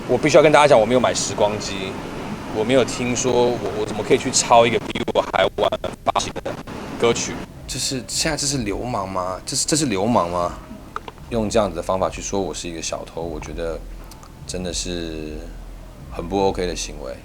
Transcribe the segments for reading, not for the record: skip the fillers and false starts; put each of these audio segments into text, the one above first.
我必须要跟大家讲，我没有买时光机，我没有听说我怎么可以去抄一个比我还晚发行的歌曲？现在这是流氓吗？这是流氓吗？用这样子的方法去说我是一个小偷，我觉得真的是很不 OK 的行为。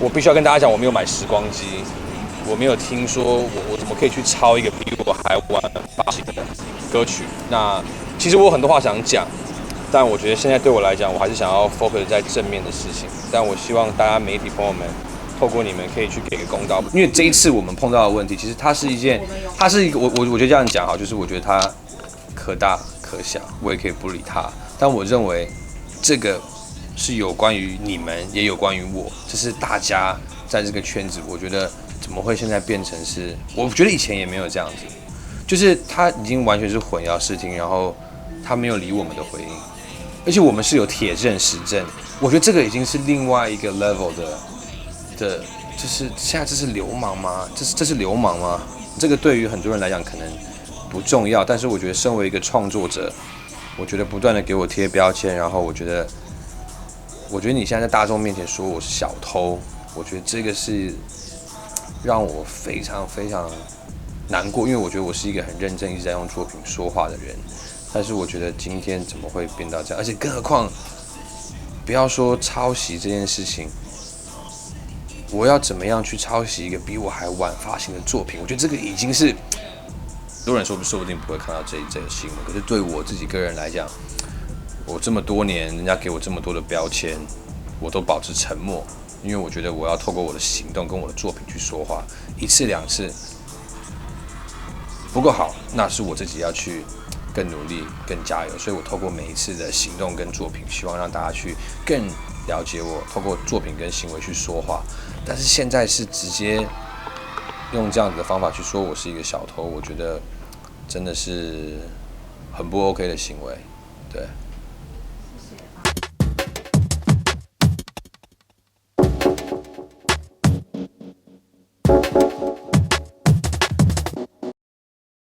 我必须要跟大家讲，我没有买时光机，我没有听说我怎么可以去抄一个比我还晚发行的歌曲。那其实我有很多话想讲，但我觉得现在对我来讲，我还是想要 focus 在正面的事情。但我希望大家媒体朋友们，透过你们可以去给个公道，因为这一次我们碰到的问题，其实它是一个我觉得这样讲哈，就是我觉得它可大可小，我也可以不理它。但我认为这个是有关于你们，也有关于我，这是大家在这个圈子，我觉得怎么会现在变成是？我觉得以前也没有这样子，就是他已经完全是混淆视听，然后他没有理我们的回应，而且我们是有铁证实证，我觉得这个已经是另外一个 level 的，就是现在这是流氓吗？这是流氓吗？这个对于很多人来讲可能不重要，但是我觉得身为一个创作者，我觉得不断的给我贴标签，然后我觉得你现在在大众面前说我是小偷，我觉得这个是让我非常非常难过，因为我觉得我是一个很认真一直在用作品说话的人，但是我觉得今天怎么会变到这样？而且更何况，不要说抄袭这件事情，我要怎么样去抄袭一个比我还晚发行的作品？我觉得这个已经是很多人说不定不会看到这个新闻，可是对我自己个人来讲，我这么多年，人家给我这么多的标签，我都保持沉默，因为我觉得我要透过我的行动跟我的作品去说话，一次两次不够好，那是我自己要去更努力、更加油。所以我透过每一次的行动跟作品，希望让大家去更了解我，透过作品跟行为去说话。但是现在是直接用这样子的方法去说我是一个小偷，我觉得真的是很不 OK 的行为，对。